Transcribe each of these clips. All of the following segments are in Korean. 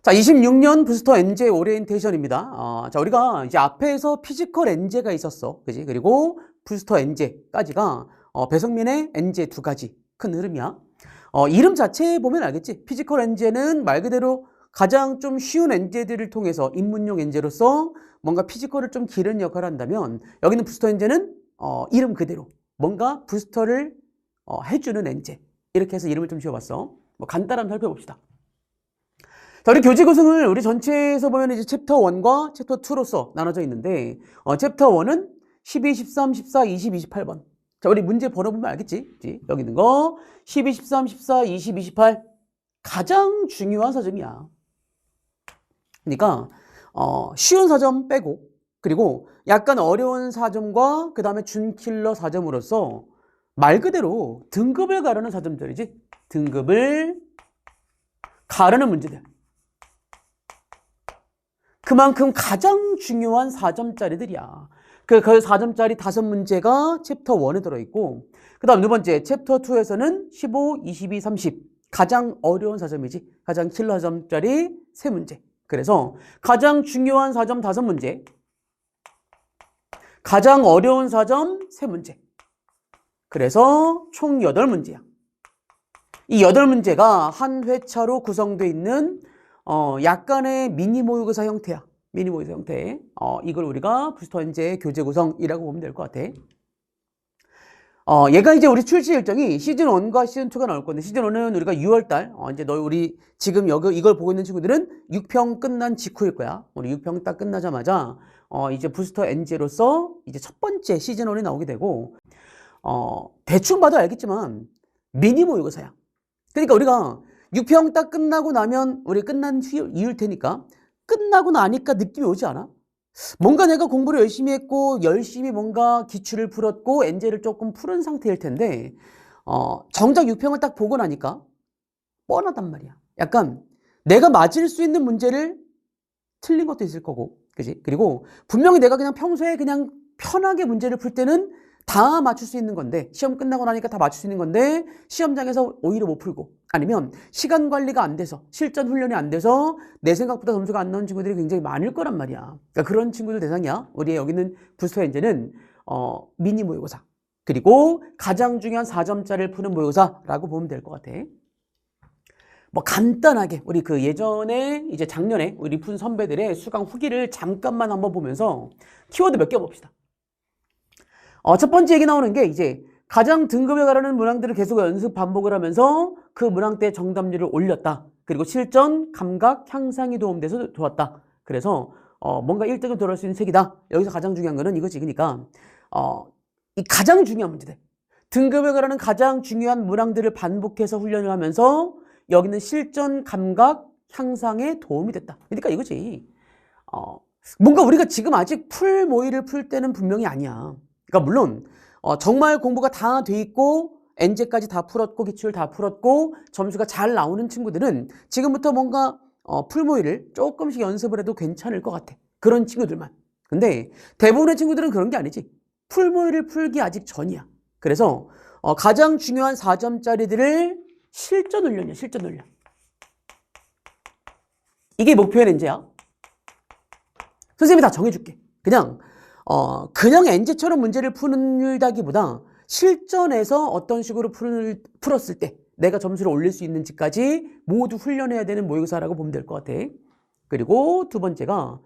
자, 26년 부스터 엔제 오리엔테이션입니다. 자, 우리가 이제 앞에서 피지컬 엔제가 있었어. 그지? 그리고 부스터 엔제까지가 배성민의 엔제 두 가지 큰 흐름이야. 이름 자체에 보면 알겠지? 피지컬 엔제는 말 그대로 가장 좀 쉬운 엔제들을 통해서 입문용 엔제로서 뭔가 피지컬을 좀 기르는 역할을 한다면 여기는 부스터 엔제는 이름 그대로 뭔가 부스터를 해주는 엔제. 이렇게 해서 이름을 좀 지어봤어. 뭐 간단하게 살펴봅시다. 자, 우리 교재 구성을 우리 전체에서 보면 이제 챕터 1과 챕터 2로서 나눠져 있는데, 챕터 1은 12, 13, 14, 20, 28번. 자, 우리 문제 번호 보면 알겠지? 여기 있는 거 12, 13, 14, 20, 28. 가장 중요한 사점이야. 그러니까, 쉬운 사점 빼고, 그리고 약간 어려운 사점과 그 다음에 준킬러 사점으로서 말 그대로 등급을 가르는 사점들이지. 등급을 가르는 문제들. 그만큼 가장 중요한 4점짜리들이야. 그 4점짜리 5문제가 챕터 1에 들어있고, 그 다음 두 번째, 챕터 2에서는 15, 22, 30. 가장 어려운 4점이지. 가장 킬러 4점짜리 3문제. 그래서 가장 중요한 4점 5문제. 가장 어려운 4점 3문제. 그래서 총 8문제야. 이 8문제가 한 회차로 구성되어 있는 약간의 미니 모의고사 형태야. 미니 모의고사 형태. 이걸 우리가 부스터 엔제 교재 구성이라고 보면 될 것 같아. 얘가 이제 우리 출시 일정이 시즌 1과 시즌 2가 나올 건데, 시즌 1은 우리가 6월달, 이제 우리 지금 이걸 보고 있는 친구들은 6평 끝난 직후일 거야. 우리 6평 딱 끝나자마자, 이제 부스터 엔제로서 이제 첫 번째 시즌 1이 나오게 되고, 대충 봐도 알겠지만, 미니 모의고사야. 그러니까 우리가 6평 딱 끝나고 나면 우리 끝난 이유일 테니까 끝나고 나니까 느낌이 오지 않아? 뭔가 내가 공부를 열심히 했고 열심히 뭔가 기출을 풀었고 엔제를 조금 푸른 상태일 텐데 정작 6평을 딱 보고 나니까 뻔하단 말이야. 약간 내가 맞을 수 있는 문제를 틀린 것도 있을 거고, 그지? 그리고 분명히 내가 그냥 평소에 그냥 편하게 문제를 풀 때는 다 맞출 수 있는 건데, 시험 끝나고 나니까 다 맞출 수 있는 건데 시험장에서 오히려 못 풀고, 아니면 시간 관리가 안 돼서 실전 훈련이 안 돼서 내 생각보다 점수가 안 나온 친구들이 굉장히 많을 거란 말이야. 그러니까 그런 친구들 대상이야. 우리 여기 있는 부스터 엔제는 미니 모의고사, 그리고 가장 중요한 4점짜리를 푸는 모의고사라고 보면 될 것 같아. 뭐 간단하게 우리 그 예전에 이제 작년에 우리 푼 선배들의 수강 후기를 잠깐만 한번 보면서 키워드 몇 개 봅시다. 첫 번째 얘기 나오는 게 이제 가장 등급에 가르는 문항들을 계속 연습 반복을 하면서 그 문항대의 정답률을 올렸다. 그리고 실전, 감각, 향상이 도움돼서 좋았다. 그래서 뭔가 1등을 돌아올 수 있는 책이다. 여기서 가장 중요한 거는 이거지. 그러니까 이 가장 중요한 문제들. 등급에 가르는 가장 중요한 문항들을 반복해서 훈련을 하면서 여기는 실전, 감각, 향상에 도움이 됐다. 그러니까 이거지. 뭔가 우리가 지금 아직 풀 모의를 풀 때는 분명히 아니야. 그러니까 물론 정말 공부가 다 돼 있고 엔제까지 다 풀었고 기출 다 풀었고 점수가 잘 나오는 친구들은 지금부터 뭔가 풀모의를 조금씩 연습을 해도 괜찮을 것 같아. 그런 친구들만. 근데 대부분의 친구들은 그런 게 아니지. 풀모의를 풀기 아직 전이야. 그래서 가장 중요한 4점짜리들을 실전 훈련이야. 실전 훈련. 이게 목표의 엔제야. 선생님이 다 정해줄게. 그냥 엔제처럼 문제를 푸는다기보다 실전에서 어떤 식으로 풀었을 때 내가 점수를 올릴 수 있는지까지 모두 훈련해야 되는 모의고사라고 보면 될 것 같아. 그리고 두 번째가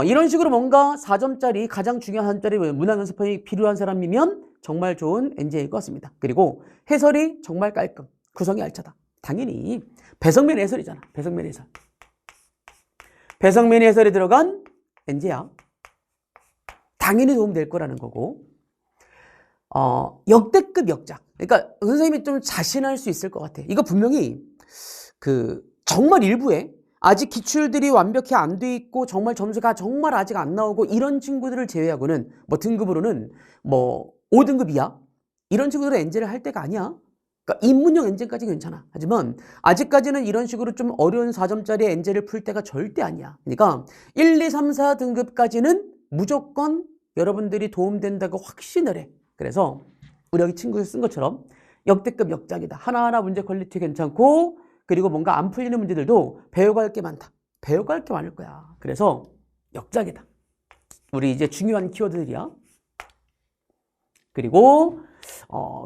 이런 식으로 뭔가 4점짜리 가장 중요한 4점짜리 문항 연습이 필요한 사람이면 정말 좋은 엔제일 것 같습니다. 그리고 해설이 정말 깔끔, 구성이 알차다. 당연히 배성민 해설이잖아. 배성민 해설. 배성민 해설이 들어간 엔제야. 당연히 도움될 거라는 거고, 역대급 역작. 그러니까 선생님이 좀 자신할 수 있을 것 같아. 이거 분명히 정말 일부에 아직 기출들이 완벽히 안 돼 있고 정말 점수가 정말 아직 안 나오고 이런 친구들을 제외하고는 뭐 등급으로는 뭐 5등급 이하 이런 친구들은 엔제를 할 때가 아니야. 그러니까 입문용 엔제까지 괜찮아. 하지만 아직까지는 이런 식으로 좀 어려운 4점짜리 엔제를 풀 때가 절대 아니야. 그러니까 1, 2, 3, 4등급까지는 무조건 여러분들이 도움된다고 확신을 해. 그래서 우리 여기 친구들 쓴 것처럼 역대급 역작이다. 하나하나 문제 퀄리티 괜찮고, 그리고 뭔가 안 풀리는 문제들도 배워갈 게 많다. 배워갈 게 많을 거야. 그래서 역작이다. 우리 이제 중요한 키워드들이야. 그리고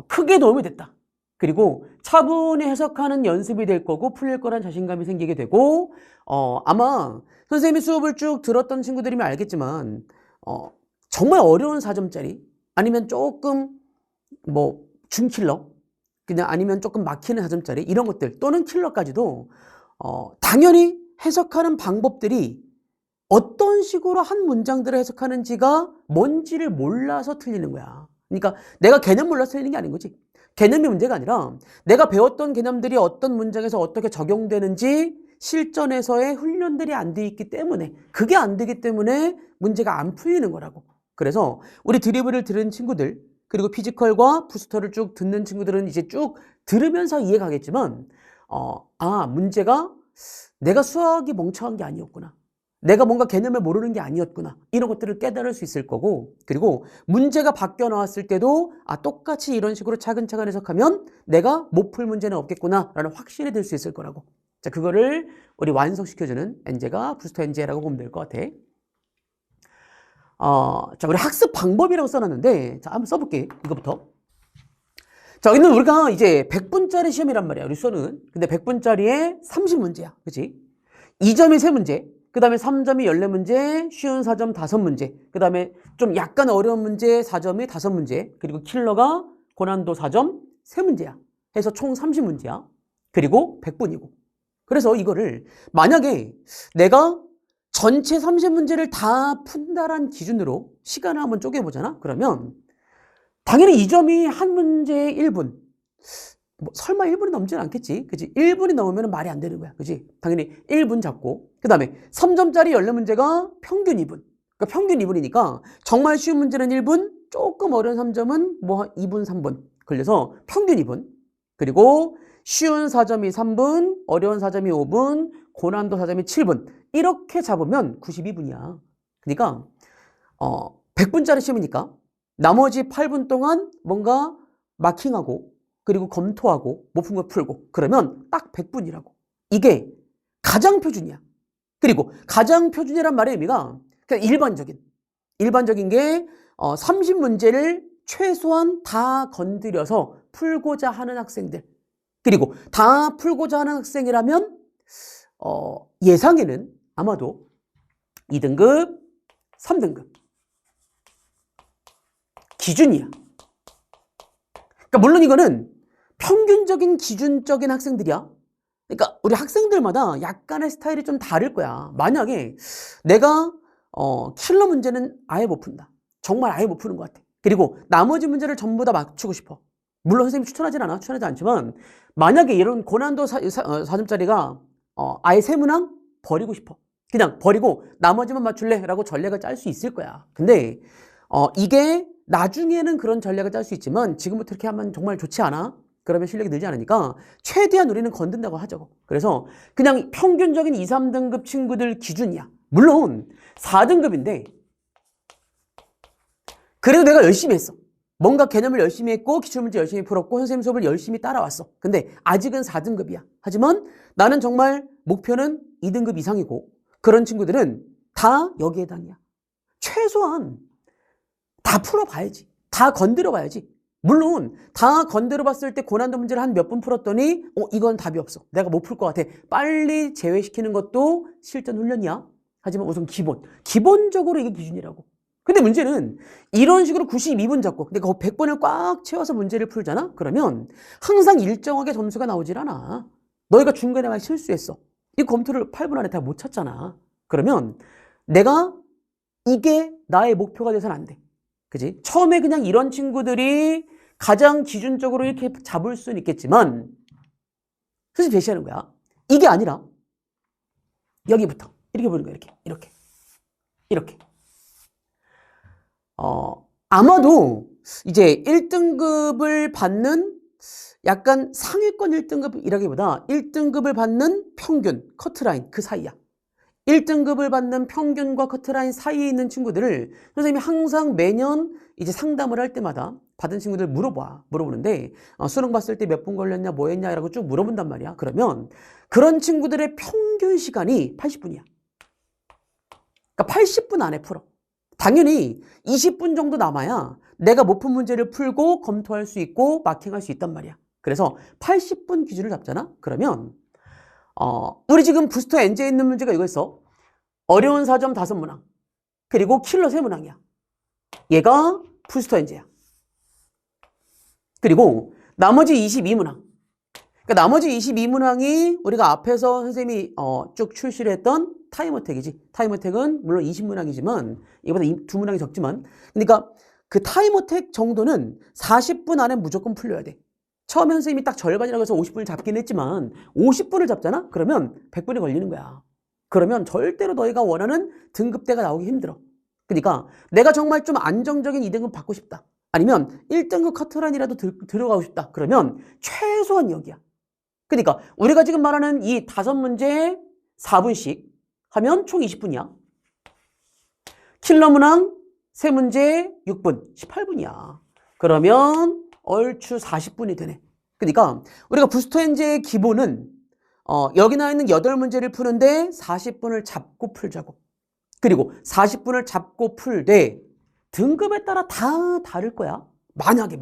크게 도움이 됐다. 그리고 차분히 해석하는 연습이 될 거고 풀릴 거란 자신감이 생기게 되고 아마 선생님이 수업을 쭉 들었던 친구들이면 알겠지만 정말 어려운 4점짜리 아니면 조금 뭐 중킬러 그냥 아니면 조금 막히는 4점짜리 이런 것들 또는 킬러까지도 당연히 해석하는 방법들이 어떤 식으로 한 문장들을 해석하는지가 뭔지를 몰라서 틀리는 거야. 그러니까 내가 개념 몰라서 틀리는 게 아닌 거지. 개념이 문제가 아니라 내가 배웠던 개념들이 어떤 문장에서 어떻게 적용되는지 실전에서의 훈련들이 안 돼 있기 때문에 그게 안 되기 때문에 문제가 안 풀리는 거라고. 그래서 우리 드리블을 들은 친구들 그리고 피지컬과 부스터를 쭉 듣는 친구들은 이제 쭉 들으면서 이해가겠지만 문제가 내가 수학이 멍청한 게 아니었구나. 내가 뭔가 개념을 모르는 게 아니었구나. 이런 것들을 깨달을 수 있을 거고 그리고 문제가 바뀌어 나왔을 때도 똑같이 이런 식으로 차근차근 해석하면 내가 못 풀 문제는 없겠구나 라는 확신이 들 수 있을 거라고. 자, 그거를 우리 완성시켜주는 엔제가 부스터 엔제라고 보면 될 것 같아. 자, 우리 학습 방법이라고 써놨는데 자, 한번 써볼게. 이거부터. 자, 여기는 우리가 이제 100분짜리 시험이란 말이야. 우리 수업은. 근데 100분짜리에 30문제야. 그치? 2점이 3문제. 그 다음에 3점이 14문제, 쉬운 4점 5문제, 그 다음에 좀 약간 어려운 문제 4점이 5문제, 그리고 킬러가 고난도 4점 3문제야. 해서 총 30문제야. 그리고 100분이고. 그래서 이거를 만약에 내가 전체 30문제를 다 푼다란 기준으로 시간을 한번 쪼개보잖아? 그러면 당연히 이 점이 한 문제에 1분. 설마 1분이 넘지는 않겠지. 그치? 1분이 넘으면 말이 안 되는 거야. 그치? 당연히 1분 잡고. 그 다음에 3점짜리 14문제가 평균 2분. 그러니까 평균 2분이니까 정말 쉬운 문제는 1분, 조금 어려운 3점은 뭐 2분, 3분 걸려서 평균 2분. 그리고 쉬운 4점이 3분, 어려운 4점이 5분, 고난도 4점이 7분. 이렇게 잡으면 92분이야. 그러니까 100분짜리 시험이니까 나머지 8분 동안 뭔가 마킹하고 그리고 검토하고 못 푼 거 풀고 그러면 딱 100분이라고. 이게 가장 표준이야. 그리고 가장 표준이란 말의 의미가 그냥 일반적인 게 30문제를 최소한 다 건드려서 풀고자 하는 학생들 그리고 다 풀고자 하는 학생이라면 예상에는 아마도 2등급, 3등급 기준이야. 그러니까 물론 이거는 평균적인 기준적인 학생들이야. 그러니까 우리 학생들마다 약간의 스타일이 좀 다를 거야. 만약에 내가 킬러 문제는 아예 못 푼다. 정말 아예 못 푸는 것 같아. 그리고 나머지 문제를 전부 다 맞추고 싶어. 물론 선생님이 추천하지 않지만 만약에 이런 고난도 4점짜리가 아예 세 문항 버리고 싶어. 그냥 버리고 나머지만 맞출래? 라고 전략을 짤 수 있을 거야. 근데 이게 나중에는 그런 전략을 짤 수 있지만 지금부터 이렇게 하면 정말 좋지 않아? 그러면 실력이 늘지 않으니까 최대한 우리는 건든다고 하자고. 그래서 그냥 평균적인 2, 3등급 친구들 기준이야. 물론 4등급인데 그래도 내가 열심히 했어. 뭔가 개념을 열심히 했고 기출문제 열심히 풀었고 선생님 수업을 열심히 따라왔어. 근데 아직은 4등급이야. 하지만 나는 정말 목표는 2등급 이상이고 그런 친구들은 다 여기에 해당이야. 최소한 다 풀어봐야지. 다 건드려봐야지. 물론 다 건드려봤을 때 고난도 문제를 한 몇 분 풀었더니 이건 답이 없어. 내가 못 풀 것 같아. 빨리 제외시키는 것도 실전 훈련이야. 하지만 우선 기본적으로 이게 기준이라고. 근데 문제는 이런 식으로 92분 잡고 근데 그 100번을 꽉 채워서 문제를 풀잖아? 그러면 항상 일정하게 점수가 나오질 않아. 너희가 중간에 막 실수했어. 이 검토를 8분 안에 다 못 찾잖아. 그러면 내가 이게 나의 목표가 돼서는 안 돼. 그지? 처음에 그냥 이런 친구들이 가장 기준적으로 이렇게 잡을 수는 있겠지만 선생님 제시하는 거야. 이게 아니라 여기부터 이렇게 보는 거야. 이렇게 아마도 이제 1등급을 받는 약간 상위권 1등급이라기보다 1등급을 받는 평균, 커트라인 그 사이야. 1등급을 받는 평균과 커트라인 사이에 있는 친구들을 선생님이 항상 매년 이제 상담을 할 때마다 받은 친구들 물어보는데 수능 봤을 때 몇 분 걸렸냐 뭐 했냐라고 쭉 물어본단 말이야. 그러면 그런 친구들의 평균 시간이 80분이야. 그러니까 80분 안에 풀어. 당연히 20분 정도 남아야 내가 못 푼 문제를 풀고 검토할 수 있고 마킹할 수 있단 말이야. 그래서 80분 기준을 잡잖아. 그러면 우리 지금 부스터 N제에 있는 문제가 이거였어. 어려운 4점 5문항 그리고 킬러 3문항이야. 얘가 부스터 N제야. 그리고 나머지 22문항. 그러니까 나머지 22문항이 우리가 앞에서 선생님이 쭉 출시를 했던 타임어택이지. 타임어택은 물론 20문항이지만 이보다 2문항이 적지만 그러니까 그 타임어택 정도는 40분 안에 무조건 풀려야 돼. 처음에 선생님이 딱 절반이라고 해서 50분을 잡긴 했지만 50분을 잡잖아? 그러면 100분이 걸리는 거야. 그러면 절대로 너희가 원하는 등급대가 나오기 힘들어. 그러니까 내가 정말 좀 안정적인 2등급 받고 싶다. 아니면 1등급 커트라인이라도 들어가고 싶다. 그러면 최소한 여기야. 그러니까 우리가 지금 말하는 이 5문제에 4분씩 하면 총 20분이야. 킬러 문항 3문제에 6분, 18분이야. 그러면 얼추 40분이 되네. 그러니까 우리가 부스터 N제의 기본은 여기 나와 있는 8문제를 푸는데 40분을 잡고 풀자고. 그리고 40분을 잡고 풀되 등급에 따라 다 다를 거야. 만약에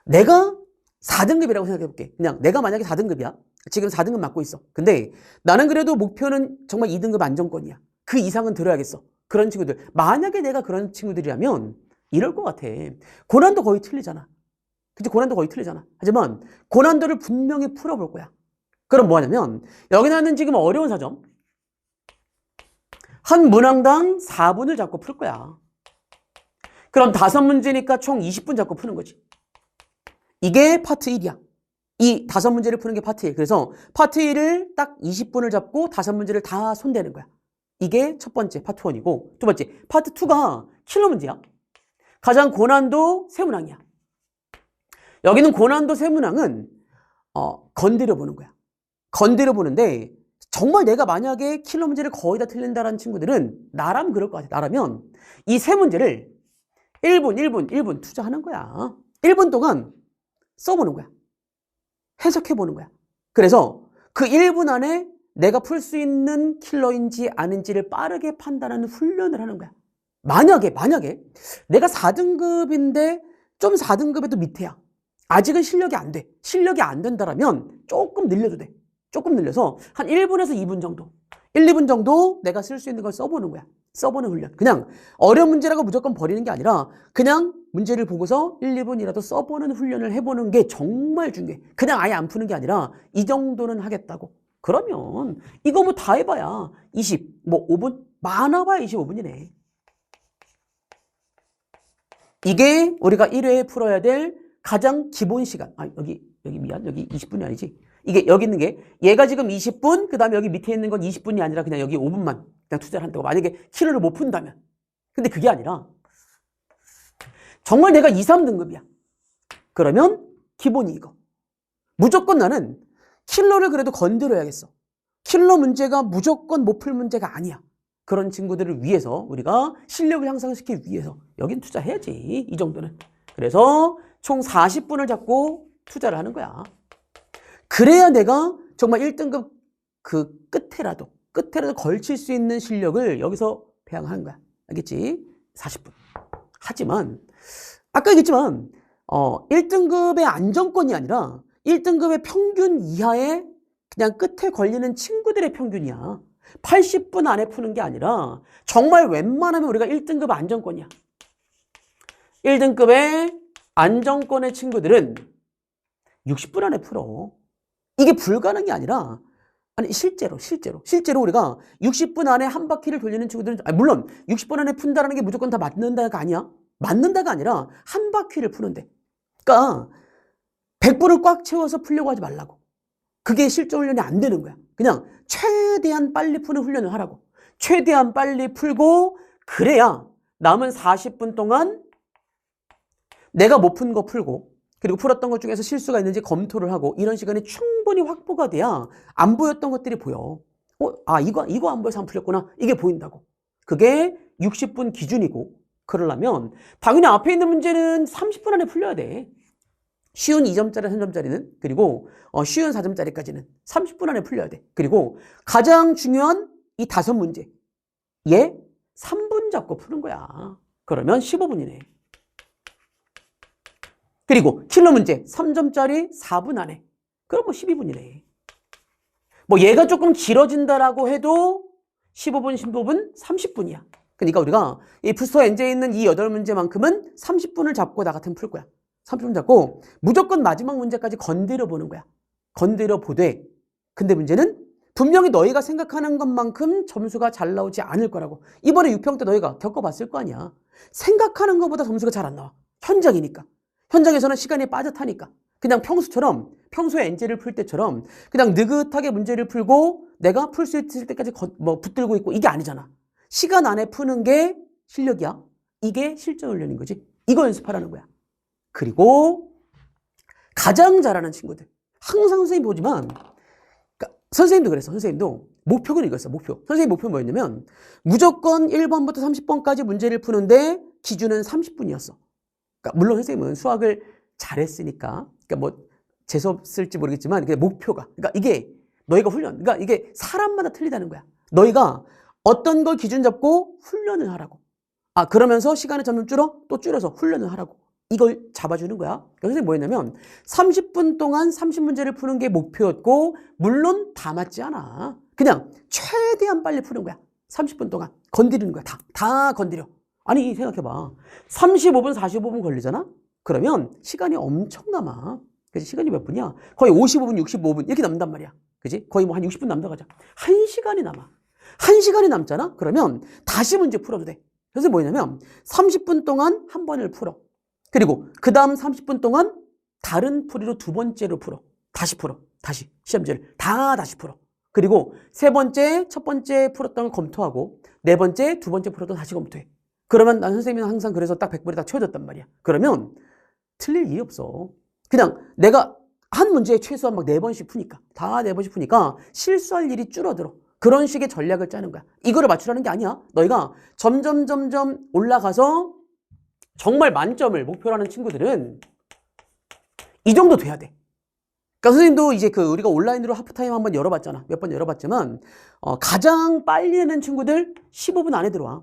내가 4등급이라고 생각해 볼게. 그냥 내가 만약에 4등급이야. 지금 4등급 맡고 있어. 근데 나는 그래도 목표는 정말 2등급 안정권이야. 그 이상은 들어야겠어. 그런 친구들. 만약에 내가 그런 친구들이라면 이럴 것 같아. 고난도 거의 틀리잖아. 그치? 고난도 거의 틀리잖아. 하지만 고난도를 분명히 풀어볼 거야. 그럼 뭐 하냐면 여기 나는 지금 어려운 4점. 한 문항당 4분을 잡고 풀 거야. 그럼 5문제니까 총 20분 잡고 푸는 거지. 이게 파트 1이야. 이 5문제를 푸는 게 파트 1. 그래서 파트 1을 딱 20분을 잡고 5문제를 다 손대는 거야. 이게 첫 번째 파트 1이고 두 번째 파트 2가 킬러 문제야. 가장 고난도 3문항이야. 여기는 고난도 3문항은 건드려 보는 거야. 건드려 보는데 정말 내가 만약에 킬러 문제를 거의 다 틀린다라는 친구들은 나라면 그럴 것 같아. 나라면 이 3문제를 1분 투자하는 거야. 1분 동안 써보는 거야. 해석해보는 거야. 그래서 그 1분 안에 내가 풀 수 있는 킬러인지 아닌지를 빠르게 판단하는 훈련을 하는 거야. 만약에 내가 4등급인데 좀 4등급에도 밑에야. 아직은 실력이 안 돼. 실력이 안 된다라면 조금 늘려도 돼. 조금 늘려서 한 1분에서 2분 정도. 1, 2분 정도 내가 쓸 수 있는 걸 써보는 거야. 써보는 훈련. 그냥 어려운 문제라고 무조건 버리는 게 아니라 그냥 문제를 보고서 1, 2분이라도 써보는 훈련을 해보는 게 정말 중요해. 그냥 아예 안 푸는 게 아니라 이 정도는 하겠다고. 그러면 이거 뭐 다 해봐야 5분? 많아봐야 25분이네. 이게 우리가 1회에 풀어야 될 가장 기본 시간. 여기 미안. 여기 20분이 아니지. 이게 여기 있는 게 얘가 지금 20분, 그 다음에 여기 밑에 있는 건 20분이 아니라 그냥 여기 5분만 그냥 투자를 한다고. 만약에 킬러를 못 푼다면. 근데 그게 아니라 정말 내가 2, 3등급이야. 그러면 기본이 이거. 무조건 나는 킬러를 그래도 건드려야겠어. 킬러 문제가 무조건 못 풀 문제가 아니야. 그런 친구들을 위해서 우리가 실력을 향상시키기 위해서 여긴 투자해야지. 이 정도는. 그래서 총 40분을 잡고 투자를 하는 거야. 그래야 내가 정말 1등급 그 끝에라도 걸칠 수 있는 실력을 여기서 배양하는 거야. 알겠지? 40분. 하지만 아까 얘기했지만 1등급의 안정권이 아니라 1등급의 평균 이하의 그냥 끝에 걸리는 친구들의 평균이야. 80분 안에 푸는 게 아니라 정말 웬만하면 우리가 1등급 안정권이야. 1등급의 안정권의 친구들은 60분 안에 풀어. 이게 불가능이 아니라 실제로 우리가 60분 안에 한 바퀴를 돌리는 친구들은 물론 60분 안에 푼다는 게 무조건 다 맞는다가 아니야. 맞는다가 아니라 한 바퀴를 푸는데. 그러니까 100분을 꽉 채워서 풀려고 하지 말라고. 그게 실전 훈련이 안 되는 거야. 그냥 최대한 빨리 푸는 훈련을 하라고. 최대한 빨리 풀고 그래야 남은 40분 동안 내가 못 푼 거 풀고 그리고 풀었던 것 중에서 실수가 있는지 검토를 하고 이런 시간이 충분히 확보가 돼야 안 보였던 것들이 보여. 이거 안 보여서 안 풀렸구나. 이게 보인다고. 그게 60분 기준이고 그러려면 당연히 앞에 있는 문제는 30분 안에 풀려야 돼. 쉬운 2점짜리, 3점짜리는, 그리고 쉬운 4점짜리까지는 30분 안에 풀려야 돼. 그리고 가장 중요한 이 5문제, 얘 3분 잡고 푸는 거야. 그러면 15분이네. 그리고 킬러 문제 3점짜리 4분 안에, 그럼 뭐 12분이네. 뭐 얘가 조금 길어진다라고 해도 15분, 15분, 30분이야. 그러니까 우리가 이 부스터 N제에 있는 이 8문제만큼은 30분을 잡고 나 같으면 풀 거야. 30분 잡고 무조건 마지막 문제까지 건드려 보는 거야. 건드려 보되, 근데 문제는 분명히 너희가 생각하는 것만큼 점수가 잘 나오지 않을 거라고. 이번에 6평 때 너희가 겪어봤을 거 아니야. 생각하는 것보다 점수가 잘 안 나와. 현장이니까. 현장에서는 시간이 빠듯하니까. 그냥 평소처럼, 평소에 N제를 풀 때처럼 그냥 느긋하게 문제를 풀고 내가 풀 수 있을 때까지 붙들고 있고, 이게 아니잖아. 시간 안에 푸는 게 실력이야. 이게 실전 훈련인 거지. 이거 연습하라는 거야. 그리고 가장 잘하는 친구들, 항상 선생님 보지만, 그러니까 선생님도 그랬어. 선생님도 목표를 이거였어. 목표. 선생님 목표 뭐였냐면 무조건 1번부터 30번까지 문제를 푸는데 기준은 30분이었어. 그러니까 물론 선생님은 수학을 잘했으니까, 그러니까 뭐 재수없을지 모르겠지만 그게 목표가, 그러니까 이게 너희가 훈련, 그러니까 이게 사람마다 틀리다는 거야. 너희가 어떤 걸 기준 잡고 훈련을 하라고. 그러면서 시간을 점점 또 줄여서 훈련을 하라고. 이걸 잡아주는 거야. 그러니까 선생님이 뭐였냐면 30분 동안 30문제를 푸는 게 목표였고, 물론 다 맞지 않아. 그냥 최대한 빨리 푸는 거야. 30분 동안 건드리는 거야. 다 건드려. 아니 생각해봐. 35분 45분 걸리잖아. 그러면 시간이 엄청 남아. 그치? 시간이 몇 분이야? 거의 55분 65분 이렇게 남는단 말이야. 그치? 거의 뭐 한 60분 남다고 하자. 1시간이 남아. 1시간이 남잖아. 그러면 다시 문제 풀어도 돼. 그래서 뭐냐면 30분 동안 한 번을 풀어. 그리고 그 다음 30분 동안 다른 풀이로 2번째로 풀어. 다시 풀어. 다시 시험지를 다시 풀어. 그리고 3번째, 첫 번째 풀었던 걸 검토하고 4번째, 2번째 풀었던 걸 다시 검토해. 그러면 난 선생님은 항상 그래서 딱 100분이 딱 채워졌단 말이야. 그러면 틀릴 일이 없어. 그냥 내가 한 문제에 최소한 막 4번씩 푸니까, 다 4번씩 푸니까 실수할 일이 줄어들어. 그런 식의 전략을 짜는 거야. 이거를 맞추라는 게 아니야. 너희가 점점 올라가서 정말 만점을 목표로 하는 친구들은 이 정도 돼야 돼. 그러니까 선생님도 이제 우리가 온라인으로 하프타임 한번 열어봤잖아. 몇 번 열어봤지만, 가장 빨리 내는 친구들 15분 안에 들어와.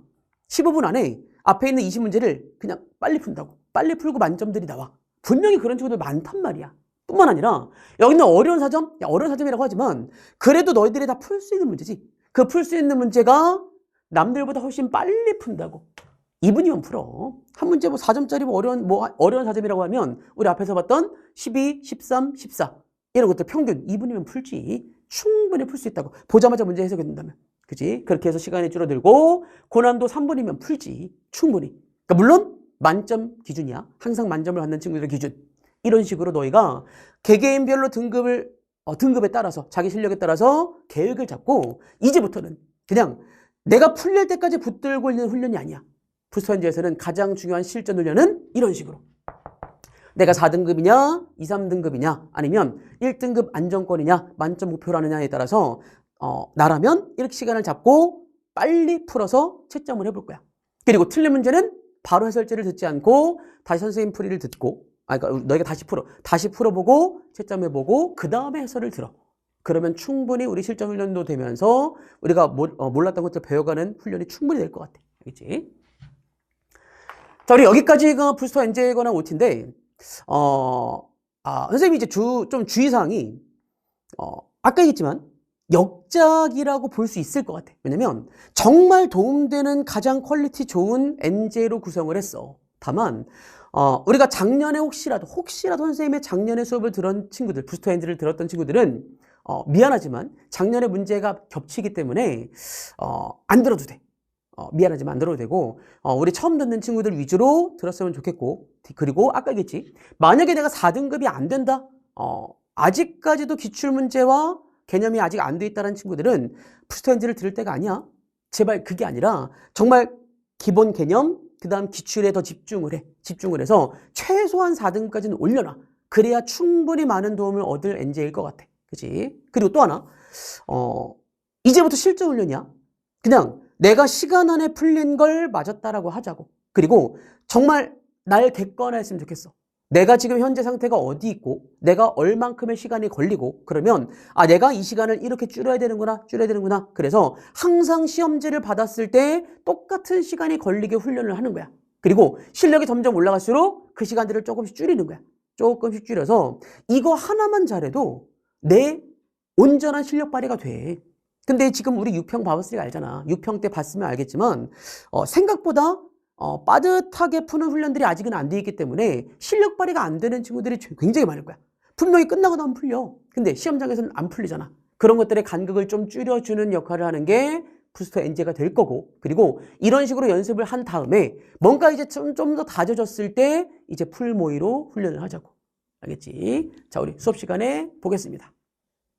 15분 안에 앞에 있는 20문제를 그냥 빨리 푼다고. 빨리 풀고 만점들이 나와. 분명히 그런 친구들 많단 말이야. 뿐만 아니라 여기는 어려운 사점? 어려운 사점이라고 하지만 그래도 너희들이 다 풀 수 있는 문제지. 그 풀 수 있는 문제가 남들보다 훨씬 빨리 푼다고. 2분이면 풀어. 한 문제 뭐 4점짜리 어려운 사점이라고 하면 우리 앞에서 봤던 12, 13, 14 이런 것들 평균 2분이면 풀지. 충분히 풀 수 있다고. 보자마자 문제 해석해 된다면. 그치? 그렇게 해서 시간이 줄어들고 고난도 3분이면 풀지. 충분히. 그러니까 물론 만점 기준이야. 항상 만점을 받는 친구들의 기준. 이런 식으로 너희가 개개인별로 등급에 따라서, 자기 실력에 따라서 계획을 잡고, 이제부터는 그냥 내가 풀릴 때까지 붙들고 있는 훈련이 아니야. 부스터 N제에서는 가장 중요한 실전 훈련은 이런 식으로. 내가 4등급이냐, 2, 3등급이냐, 아니면 1등급 안정권이냐, 만점 목표로 하느냐에 따라서 나라면 이렇게 시간을 잡고 빨리 풀어서 채점을 해볼 거야. 그리고 틀린 문제는 바로 해설지를 듣지 않고 다시 선생님 풀이를 듣고, 그러니까 너희가 다시 풀어보고 채점해보고 그 다음에 해설을 들어. 그러면 충분히 우리 실전 훈련도 되면서 우리가 몰랐던 것들 배워가는 훈련이 충분히 될 것 같아. 알겠지? 자, 우리 여기까지가 부스터 N제에 관한 OT인데, 선생님이 이제 좀 주의사항이, 아까 얘기했지만, 역작이라고 볼 수 있을 것 같아. 왜냐면, 정말 도움되는 가장 퀄리티 좋은 N제로 구성을 했어. 다만, 우리가 작년에 혹시라도 선생님의 작년에 수업을 들은 친구들, 부스터 N제를 들었던 친구들은, 미안하지만, 작년에 문제가 겹치기 때문에, 안 들어도 돼. 미안하지만 안 들어도 되고, 우리 처음 듣는 친구들 위주로 들었으면 좋겠고, 그리고 아까 얘기했지. 만약에 내가 4등급이 안 된다? 아직까지도 기출문제와 개념이 아직 안 돼 있다는 친구들은 부스터 N제를 들을 때가 아니야. 제발 그게 아니라 정말 기본 개념, 그 다음 기출에 더 집중을 해서 최소한 4등급까지는 올려놔. 그래야 충분히 많은 도움을 얻을 N제일 것 같아. 그치? 그리고 또 하나, 이제부터 실전 훈련이야. 그냥 내가 시간 안에 풀린 걸 맞았다라고 하자고. 그리고 정말 날 객관화했으면 좋겠어. 내가 지금 현재 상태가 어디 있고 내가 얼만큼의 시간이 걸리고 그러면 내가 이 시간을 이렇게 줄여야 되는구나. 그래서 항상 시험지를 받았을 때 똑같은 시간이 걸리게 훈련을 하는 거야. 그리고 실력이 점점 올라갈수록 그 시간들을 조금씩 줄이는 거야. 조금씩 줄여서 이거 하나만 잘해도 내 온전한 실력 발휘가 돼. 근데 지금 우리 6평 봐봤으니까 알잖아. 6평 때 봤으면 알겠지만 생각보다 빠듯하게 푸는 훈련들이 아직은 안 돼 있기 때문에 실력 발휘가 안 되는 친구들이 굉장히 많을 거야. 분명히 끝나고 나면 풀려. 근데 시험장에서는 안 풀리잖아. 그런 것들의 간극을 좀 줄여주는 역할을 하는 게 부스터 NG가 될 거고, 그리고 이런 식으로 연습을 한 다음에 뭔가 이제 좀 더 다져졌을 때 이제 풀 모의로 훈련을 하자고. 알겠지? 자, 우리 수업 시간에 보겠습니다.